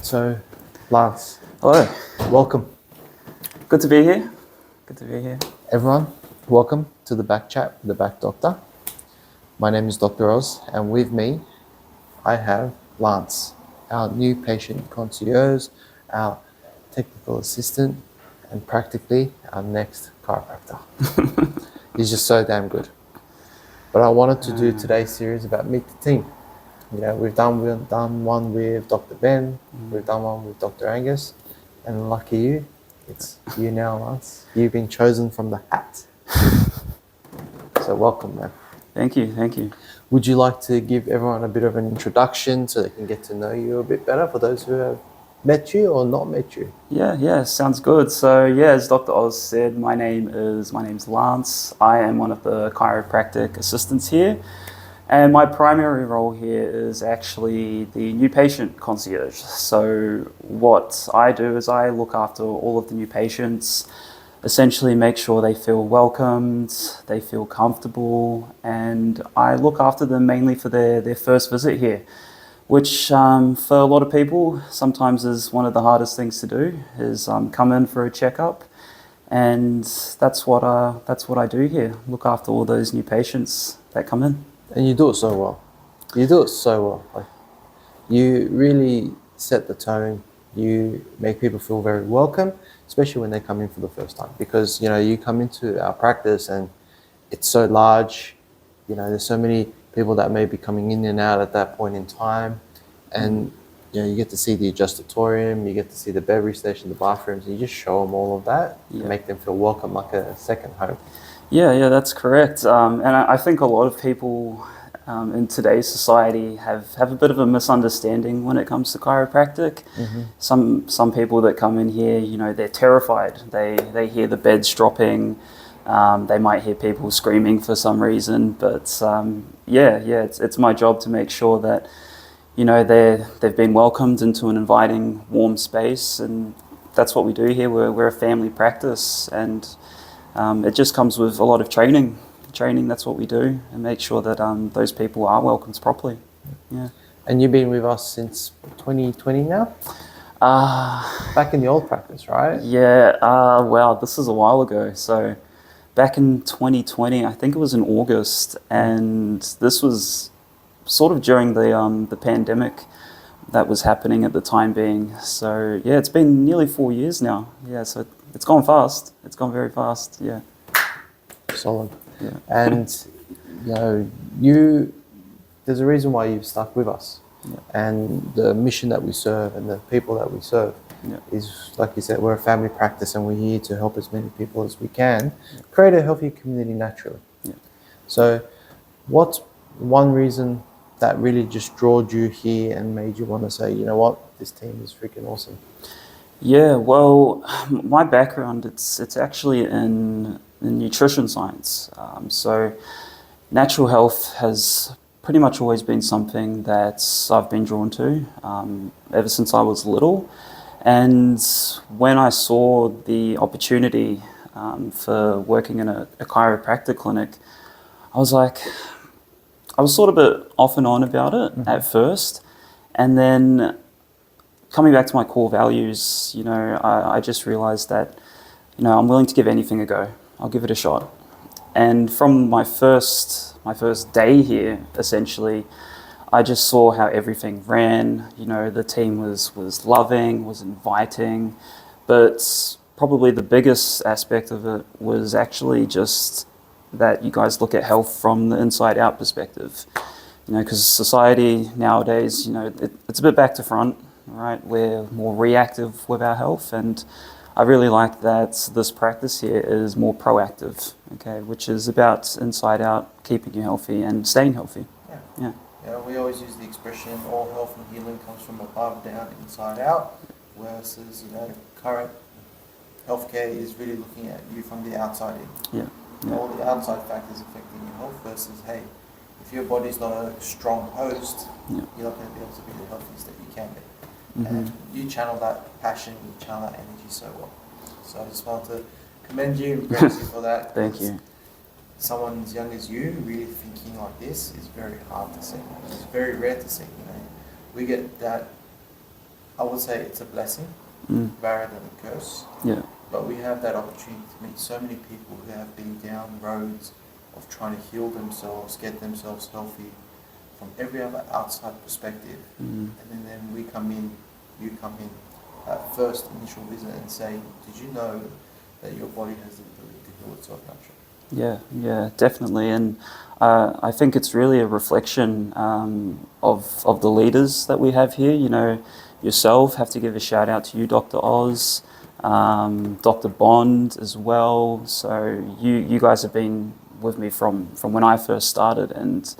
So, Lance, Hello. welcome. Good to be here. Good to be here. Everyone, welcome to the Back Chat with the Back Doctor. My name is Dr. Oz, and with me, I have Lance, our new patient concierge, our technical assistant, and practically our next chiropractor. He's just so damn good. But I wanted to do today's series about Meet the Team. You know, we've done one with Dr. Ben, we've done one with Dr. Angus, and lucky you, it's you now, Lance. You've been chosen from the hat. So welcome, man. Thank you. Thank you. Would you like to give everyone a bit of an introduction so they can get to know you a bit better for those who have met you or not met you? Yeah, sounds good. So as Dr. Oz said, my name's Lance. I am one of the chiropractic assistants here. And my primary role here is actually the new patient concierge. So what I do is I look after all of the new patients, essentially make sure they feel welcomed, they feel comfortable, and I look after them mainly for their first visit here, which for a lot of people sometimes is one of the hardest things to do, is come in for a checkup. And that's what I do here, look after all those new patients that come in. And you do it so well. You do it so well. Like, you really set the tone. You make people feel very welcome, especially when they come in for the first time. Because, you know, you come into our practice and it's so large. You know, there's so many people that may be coming in and out at that point in time. And, you know, you get to see the adjustatorium, you get to see the beverage station, the bathrooms, and you just show them all of that to make them feel welcome like a second home. Yeah, that's correct. And I think a lot of people in today's society have a bit of a misunderstanding when it comes to chiropractic. Mm-hmm. Some people that come in here, you know, they're terrified. They hear the beds dropping. They might hear people screaming for some reason. But it's my job to make sure that, you know, they've been welcomed into an inviting, warm space, and that's what we do here. We're a family practice, and it just comes with a lot of training. That's what we do, and make sure that those people are welcomed properly. Yeah. And you've been with us since 2020 now? Back in the old practice, right? Yeah, wow, this is a while ago. So back in 2020, I think it was in August, and this was sort of during the pandemic that was happening at the time being. So yeah, it's been nearly 4 years now. Yeah, so it's gone fast. It's gone very fast. Yeah. Solid. Yeah. And you know, there's a reason why you've stuck with us. Yeah. And the mission that we serve and the people that we serve is, like you said, we're a family practice, and we're here to help as many people as we can create a healthy community naturally. Yeah. So what's one reason that really just drawed you here and made you want to say, you know what, this team is freaking awesome? Yeah, well, my background, it's actually in nutrition science. So natural health has pretty much always been something that I've been drawn to ever since I was little. And when I saw the opportunity for working in a chiropractic clinic, I was sort of a bit off and on about it at first. And then coming back to my core values, you know, I just realized that, you know, I'm willing to give anything a go. I'll give it a shot. And from my first day here, essentially, I just saw how everything ran. You know, the team was loving, was inviting, but probably the biggest aspect of it was actually just that you guys look at health from the inside out perspective. You know, because society nowadays, you know, it's a bit back to front, right? We're more reactive with our health, and I really like that this practice here is more proactive, okay, which is about inside out, keeping you healthy and staying healthy. Yeah. Yeah, we always use the expression all health and healing comes from above down, inside out, versus, you know, current healthcare is really looking at you from the outside in. Yeah. All the outside factors affecting your health versus, hey, if your body's not a strong host, you're not going to be able to be the healthiest that you can be. And you channel that passion, you channel that energy so well. So I just wanted to commend you and praise you for that. Thank you. Someone as young as you really thinking like this is very hard to see. It's very rare to see. You know, we get that I would say it's a blessing rather than a curse. Yeah. But we have that opportunity to meet so many people who have been down roads of trying to heal themselves, get themselves healthy from every other outside perspective. And then we come in, you come in, first initial visit and say, did you know that your body has the ability to heal itself naturally? Yeah, definitely. And I think it's really a reflection of the leaders that we have here. You know, yourself, have to give a shout out to you, Dr. Oz, Dr. Bond as well. So you guys have been with me from when I first started, and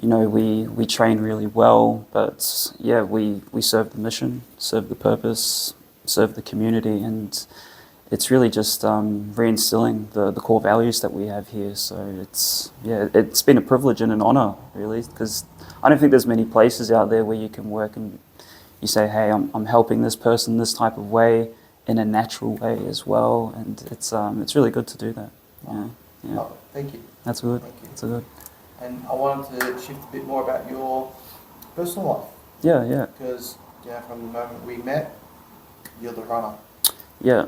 you know, we train really well, but yeah, we serve the mission, serve the purpose, serve the community, and it's really just reinstilling the core values that we have here. So it's been a privilege and an honor, really, because I don't think there's many places out there where you can work and you say, hey, I'm helping this person this type of way in a natural way as well, and it's really good to do that. Yeah. Oh, thank you. That's good. Thank you. That's good. And I wanted to shift a bit more about your personal life. Yeah. Because from the moment we met, you're the runner. Yeah.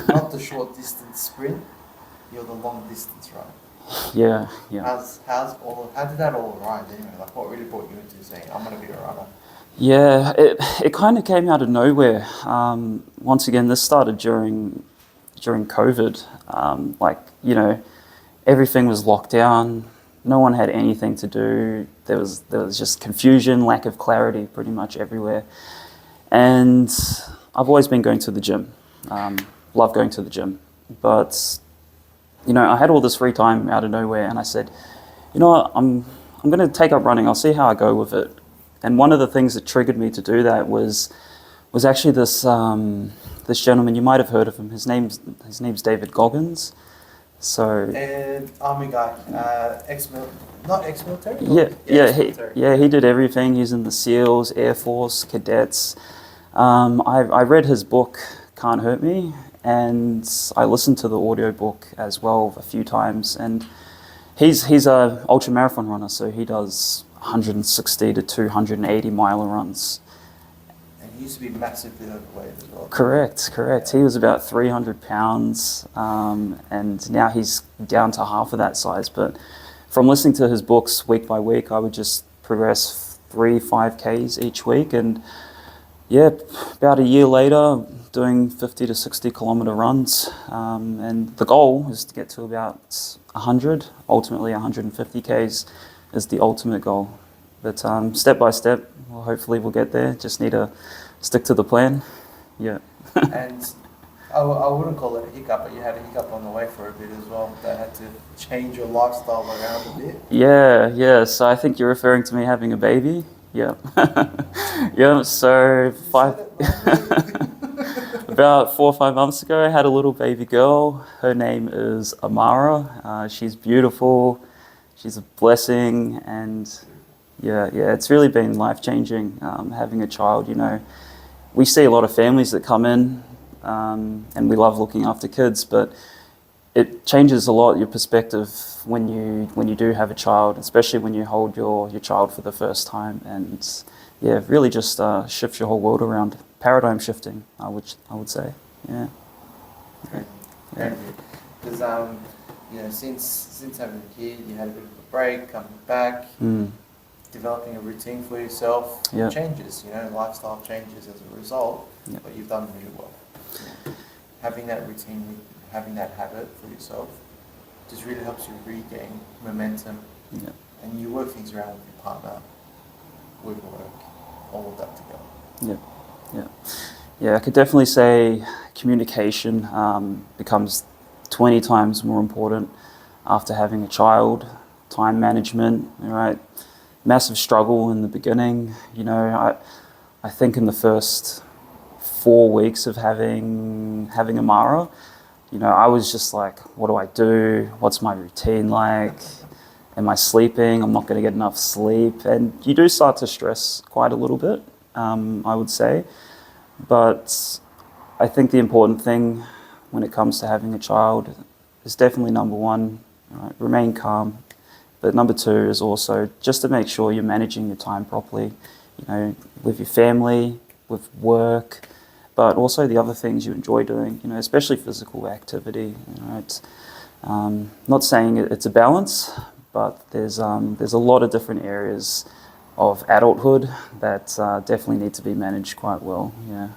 Not the short distance sprint, you're the long distance runner. Yeah. How did that all arise anyway? Like, what really brought you into saying, I'm going to be a runner? Yeah, it kind of came out of nowhere. Once again, this started during COVID. Like, you know, everything was locked down. No one had anything to do. There was just confusion, lack of clarity pretty much everywhere. And I've always been going to the gym. Love going to the gym. But, you know, I had all this free time out of nowhere, and I said, you know what, I'm going to take up running. I'll see how I go with it. And one of the things that triggered me to do that was actually this gentleman. You might have heard of him. His name's David Goggins. So army guy, not ex-military. He did everything. He's in the SEALs, Air Force, cadets. I read his book, Can't Hurt Me, and I listened to the audiobook as well a few times. And he's a ultra marathon runner, so he does 160 to 280 mile runs. And he used to be massively overweight as well. Correct. He was about 300 pounds, and now he's down to half of that size. But from listening to his books week by week, I would just progress 5Ks each week. And yeah, about a year later, doing 50 to 60 kilometer runs. And the goal is to get to about 100, ultimately 150 Ks is the ultimate goal. But step by step, well, hopefully we'll get there. Just need to stick to the plan. Yeah. And I wouldn't call it a hiccup, but you had a hiccup on the way for a bit as well. That had to change your lifestyle around a bit. Yeah. So I think you're referring to me having a baby. Yeah. Yeah. So about 4 or 5 months ago, I had a little baby girl. Her name is Amara. She's beautiful. She's a blessing, and yeah, it's really been life-changing having a child. You know, we see a lot of families that come in, and we love looking after kids, but it changes a lot your perspective when you do have a child, especially when you hold your child for the first time, and yeah, really just shifts your whole world around. Paradigm shifting, I would say. Yeah. Okay. Because you know, since having a kid, you had a bit of a break, coming back, developing a routine for yourself. Yeah. Changes, you know, lifestyle changes as a result. Yeah. But you've done really well. Having that routine, having that habit for yourself, just really helps you regain momentum. Yeah. And you work things around with your partner, with work, all of that together. Yeah, I could definitely say communication becomes 20 times more important after having a child. Time management, right? Massive struggle in the beginning. You know, I think in the first 4 weeks of having Amara, you know, I was just like, what do I do? What's my routine like? Am I sleeping? I'm not going to get enough sleep. And you do start to stress quite a little bit, I would say. But I think the important thing when it comes to having a child is definitely number one, right, remain calm. But number two is also just to make sure you're managing your time properly, you know, with your family, with work, but also the other things you enjoy doing, you know, especially physical activity. You know, it's not saying it's a balance, but there's a lot of different areas of adulthood that definitely need to be managed quite well. Yeah.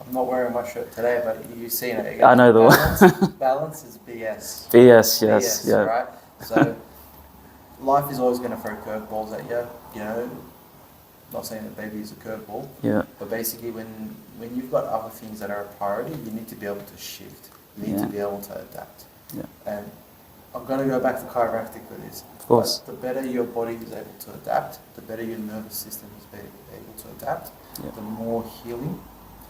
I'm not wearing my shirt today, but you've seen it. I know the balance, balance is BS. BS, yes, BS, yeah. right? So life is always going to throw curveballs at you. You know, not saying that baby is a curveball. Yeah. But basically, when you've got other things that are a priority, you need to be able to shift. You need to be able to adapt. Yeah. And I'm going to go back to chiropractic for this. Of course. But the better your body is able to adapt, the better your nervous system is able to adapt, the more healing,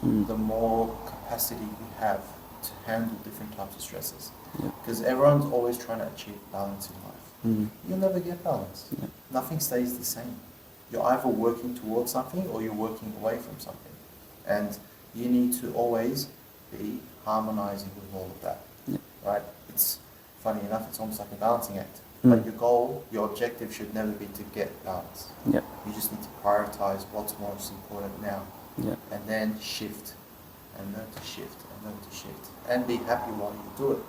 the more capacity you have to handle different types of stresses. Because everyone's always trying to achieve balance in life. You'll never get balance. Nothing stays the same. You're either working towards something or you're working away from something. And you need to always be harmonizing with all of that. Right? It's funny enough, it's almost like a balancing act. But your goal, your objective should never be to get balance. You just need to prioritize what's most important now. And then shift. And learn to shift. And learn to shift. And be happy while you do it.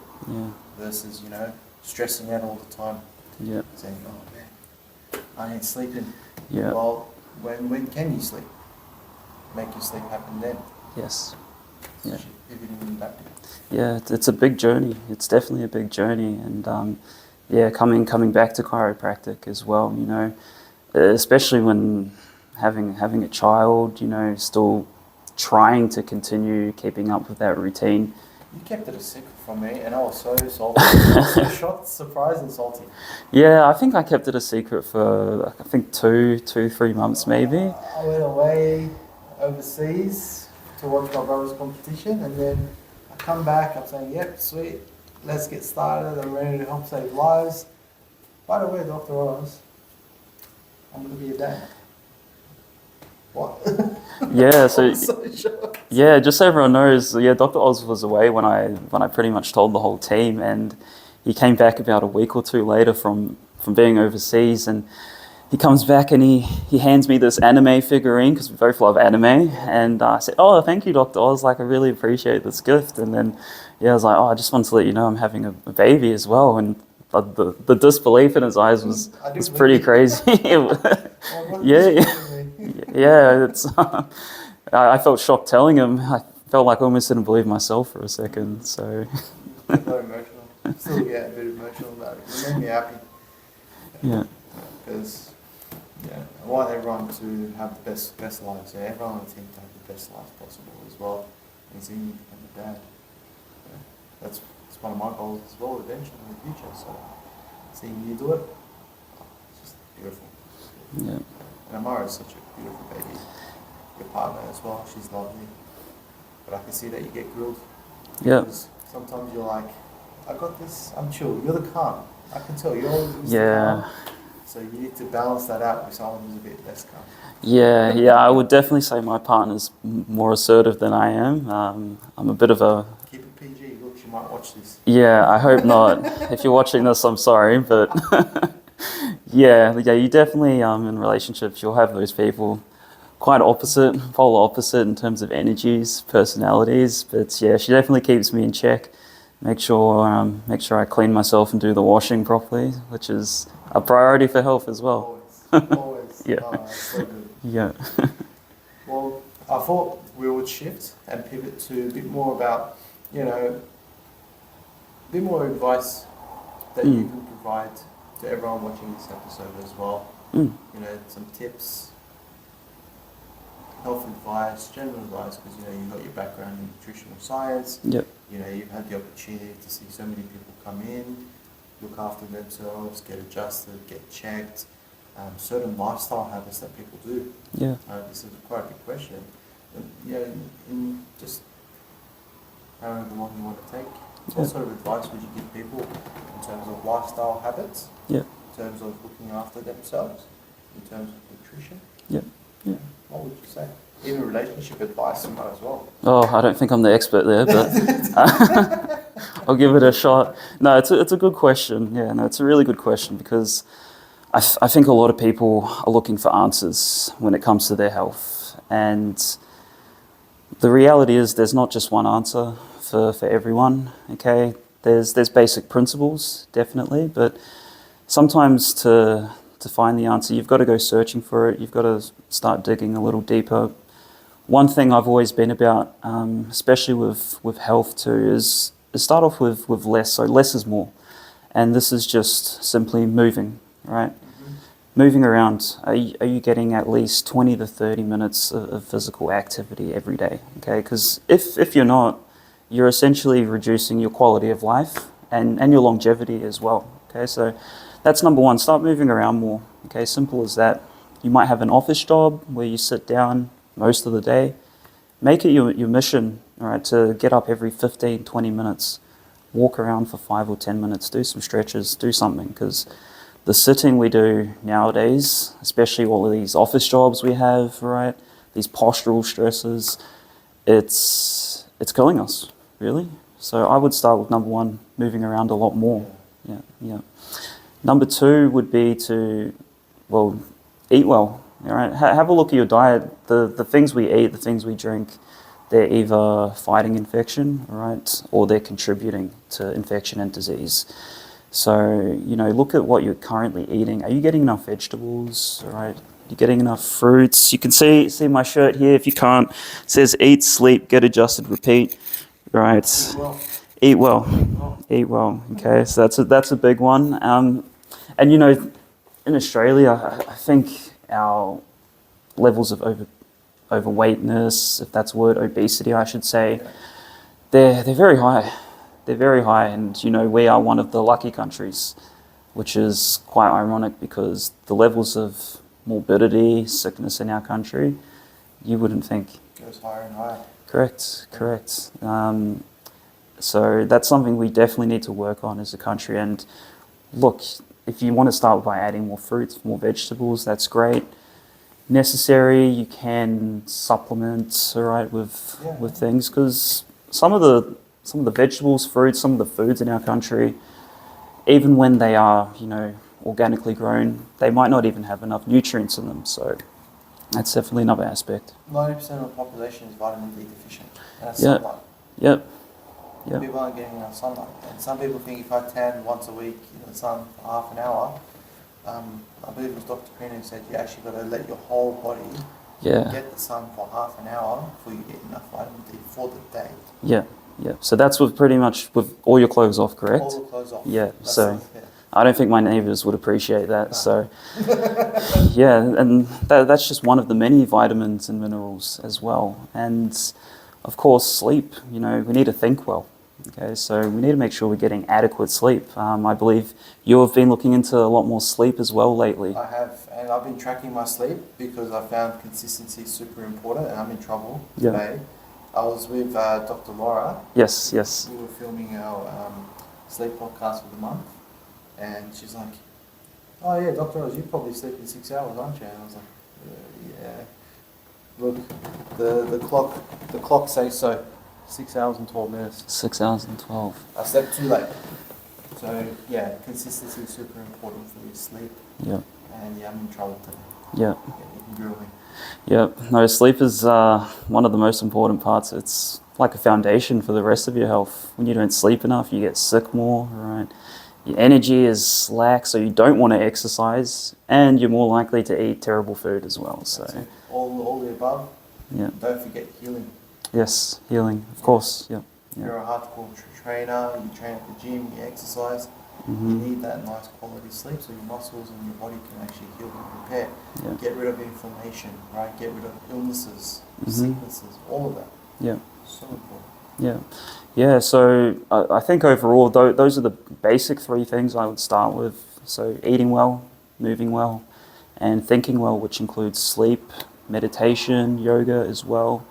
Versus, you know, stressing out all the time. Saying, oh man, I ain't sleeping. Well, when can you sleep? Make your sleep happen then. Yes. So pivoting back. Yeah, it's a big journey. It's definitely a big journey, and coming back to chiropractic as well. You know, especially when having a child. You know, still trying to continue keeping up with that routine. You kept it a secret from me, and I was so salty. I was so shocked, surprised, and salty. Yeah, I think I kept it a secret for I think 3 months maybe. I went away overseas to watch my brother's competition, and then I come back. I'm saying, "Yep, sweet, let's get started. I'm ready to help save lives." By the way, Dr. Oz, I'm going to be a dad. What? Yeah, so, so shocked. Yeah, just so everyone knows, Dr. Oz was away when I pretty much told the whole team, and he came back about a week or two later from being overseas, and he comes back and he hands me this anime figurine, because we both love anime, and I said, "Oh, thank you, Dr. Oz, like I really appreciate this gift." And then I was like, "Oh, I just wanted to let you know I'm having a baby as well," and the disbelief in his eyes was pretty crazy. It's I felt shocked telling him. I felt like I almost didn't believe myself for a second. So very emotional. Still get a bit emotional about it. It made me happy. Because I want everyone to have the best lives. Yeah, everyone would think to have the best life possible as well. And seeing you become a dad. That's one of my goals as well eventually in the future. So seeing you do it, it's just beautiful. And Amara is such a beautiful baby. Your partner as well, she's lovely. But I can see that you get grilled. Because sometimes you're like, I got this, I'm chill. You're the calm. I can tell you're always the calm. So you need to balance that out with someone who's a bit less calm. I would definitely say my partner's more assertive than I am. I'm a bit of a... Keep it PG. Look, she might watch this. Yeah, I hope not. If you're watching this, I'm sorry, but... you definitely, in relationships, you'll have those people quite opposite, polar opposite in terms of energies, personalities. But she definitely keeps me in check. Make sure I clean myself and do the washing properly, which is a priority for health as well. Always. Yeah. Oh, that's so good. Well, I thought we would shift and pivot to a bit more about, a bit more advice that you can provide to everyone watching this episode as well. Some tips, health advice, general advice, because you've got your background in nutritional science. You've had the opportunity to see so many people come in, look after themselves, get adjusted, get checked. Certain lifestyle habits that people do. This is quite a big question. In just however long you want to take, what sort of advice would you give people in terms of lifestyle habits? In terms of looking after themselves? In terms of nutrition? What would you say? Even relationship advice, you might as well. Oh, I don't think I'm the expert there, but I'll give it a shot. No, it's a good question. It's a really good question, because I think a lot of people are looking for answers when it comes to their health. And The reality is there's not just one answer for everyone, okay? There's basic principles, definitely, but sometimes to find the answer, you've got to go searching for it. You've got to start digging a little deeper. One thing I've always been about, especially with health too, is start off with less. So less is more. And this is just simply moving, right? Moving around. Are you getting at least 20 to 30 minutes of physical activity every day? Okay, because if you're not, you're essentially reducing your quality of life and your longevity as well. Okay, so that's number one. Start moving around more. Okay, simple as that. You might have an office job where you sit down most of the day. Make it your mission, all right, to get up every 15, 20 minutes. Walk around for 5 or 10 minutes. Do some stretches. Do something, because the sitting we do nowadays, especially all of these office jobs we have, right, these postural stresses, it's killing us, really. So I would start with number one, moving around a lot more. Yeah. Number two would be to, well, eat well. All right, have a look at your diet. The things we eat, the things we drink, they're either fighting infection, right, or they're contributing to infection and disease. So, look at what you're currently eating. Are you getting enough vegetables, all right? You're getting enough fruits. You can see my shirt here. If you can't, it says eat, sleep, get adjusted, repeat. Right. Eat well. Eat well. Okay, so that's a big one. And in Australia, I think our levels of overweightness, if that's a word, obesity, I should say, they're very high. They're very high, and we are one of the lucky countries, which is quite ironic because the levels of morbidity, sickness in our country, you wouldn't think. Goes higher and higher. Correct. So that's something we definitely need to work on as a country. And look, if you want to start by adding more fruits, more vegetables, that's great. Necessary, you can supplement, all right, with things, because some of the vegetables, fruits, some of the foods in our country, even when they are, organically grown, they might not even have enough nutrients in them. So that's definitely another aspect. 90% of the population is vitamin D deficient. And that's sunlight. Yep. People aren't getting enough sunlight. And some people think if I tan once a week in the sun for half an hour, I believe it was Dr. Pena who said you actually got to let your whole body get the sun for half an hour before you get enough vitamin D for the day. Yeah. So that's with pretty much with all your clothes off, correct? All the clothes off. Yeah. I don't think my neighbours would appreciate that. No. So, and that's just one of the many vitamins and minerals as well. And of course, sleep. We need to think well. Okay, so we need to make sure we're getting adequate sleep. I believe you have been looking into a lot more sleep as well lately. I have, and I've been tracking my sleep because I found consistency super important, and I'm in trouble today. I was with Dr. Laura. Yes. We were filming our sleep podcast for the month, and she's like, "Oh yeah, Dr. Rose, you probably sleep in 6 hours, aren't you?" And I was like, "Yeah." Look, the clock says so. 6 hours and 12 minutes. 6 hours and 12. I slept too late. So yeah, consistency is super important for your sleep. Yeah. And I'm in trouble today. Yeah. You can grill me. Yeah. No, sleep is one of the most important parts. It's like a foundation for the rest of your health. When you don't sleep enough, you get sick more, right? Your energy is slack, so you don't want to exercise, and you're more likely to eat terrible food as well. So all the above. Yeah. Don't forget healing. Yes, healing, of course. Yeah. You're a hardcore trainer. You train at the gym. You exercise. Mm-hmm. You need that nice quality sleep so your muscles and your body can actually heal and repair. Yeah. Get rid of inflammation, right? Get rid of illnesses, Mm-hmm. sicknesses, all of that. Yeah. So important. Yeah. So I think overall, those are the basic three things I would start with. So eating well, moving well, and thinking well, which includes sleep, meditation, yoga as well.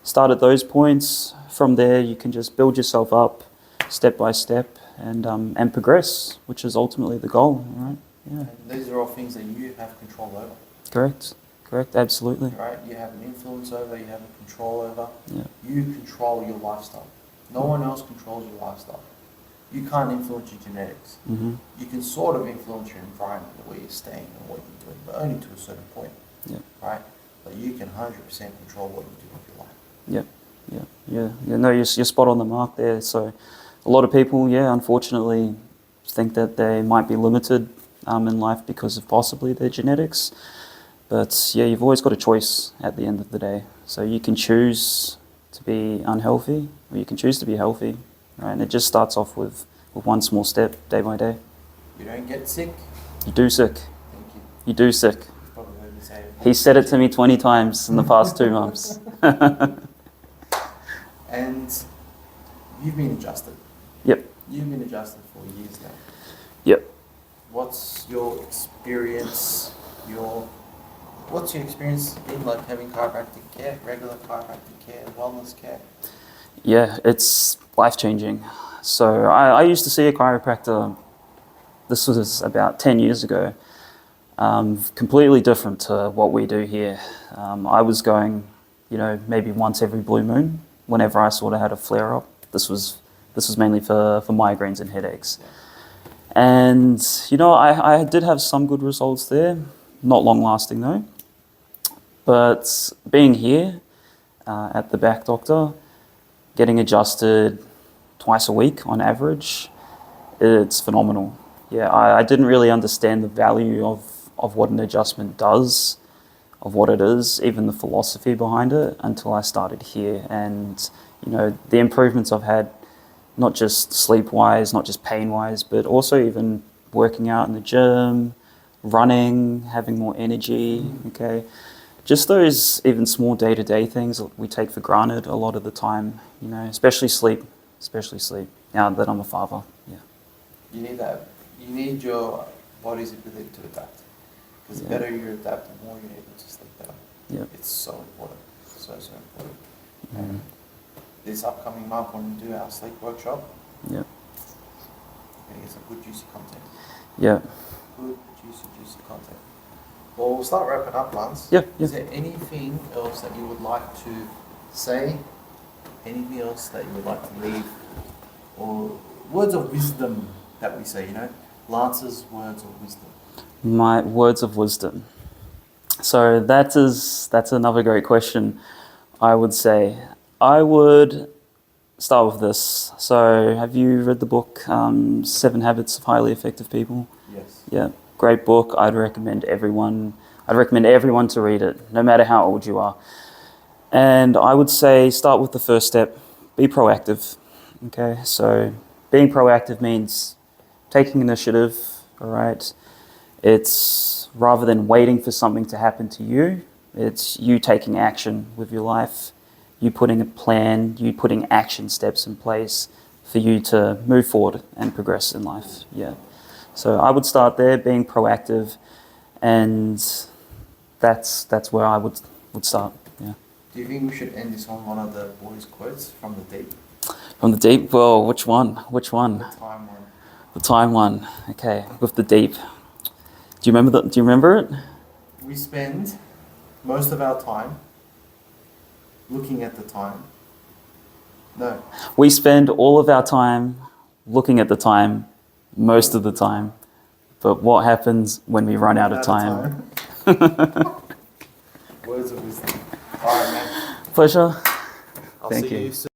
Start at those points. From there, you can just build yourself up step by step and progress, which is ultimately the goal, right? Yeah. And these are all things that you have control over. Correct, absolutely. Right? You have an influence over, you have a control over. Yeah. You control your lifestyle. No one else controls your lifestyle. You can't influence your genetics. Mm-hmm. You can sort of influence your environment, where you're staying and what you're doing, but only to a certain point. Yeah. Right? But you can 100% control what you do with your life. Yeah. No, you're spot on the mark there. So a lot of people, unfortunately think that they might be limited in life because of possibly their genetics. But you've always got a choice at the end of the day. So you can choose to be unhealthy or you can choose to be healthy, right? And it just starts off with one small step, day by day. You don't get sick. You do sick. Thank you. You do sick. Probably heard me say it. He said it to me 20 times in the past 2 months. And you've been adjusted. Yep. You've been adjusted for years now. Yep. What's your experience? What's your experience in like having chiropractic care, regular chiropractic care, wellness care? Yeah, it's life-changing. So I used to see a chiropractor, this was about 10 years ago, completely different to what we do here. I was going, maybe once every blue moon, whenever I sort of had a flare-up. This was mainly for migraines and headaches. Yeah. And, I did have some good results there, not long-lasting though. But being here at the Thebackdr, getting adjusted twice a week on average, it's phenomenal. Yeah, I didn't really understand the value of what an adjustment does, of what it is, even the philosophy behind it, until I started here. And, the improvements I've had, not just sleep-wise, not just pain-wise, but also even working out in the gym, running, having more energy, okay? Just those even small day-to-day things that we take for granted a lot of the time, especially sleep, now that I'm a father, yeah. You need that. You need your body's ability to adapt. Because the better you adapt, the more you're able to sleep better. Yep. It's so important. So important. And this upcoming month when we do our sleep workshop, Yep. we're going to get some good juicy content. Yeah. Good juicy content. Well, we'll start wrapping up, Lance. Yeah. Is there anything else that you would like to say? Anything else that you would like to leave? Or words of wisdom that we say, Lance's words of wisdom. My words of wisdom. So that's another great question. I would say I would start with this. So have you read the book 7 Habits of Highly Effective People? Yes. Yeah, great book. I'd recommend everyone to read it, no matter how old you are. And I would say start with the first step. Be proactive. Okay, so being proactive means taking initiative. All right. It's rather than waiting for something to happen to you, it's you taking action with your life, you putting a plan, you putting action steps in place for you to move forward and progress in life. Yeah. So I would start there, being proactive, and that's where I would start. Yeah. Do you think we should end this on one of the boys' quotes from the deep? From the deep? Well, which one? The time one. The time one. Okay, with the deep. Do you remember it? We spend most of our time looking at the time. No. We spend all of our time looking at the time, most of the time. But what happens when we run out of time? Words of wisdom. All right, man. Pleasure. I'll Thank see you. you soon.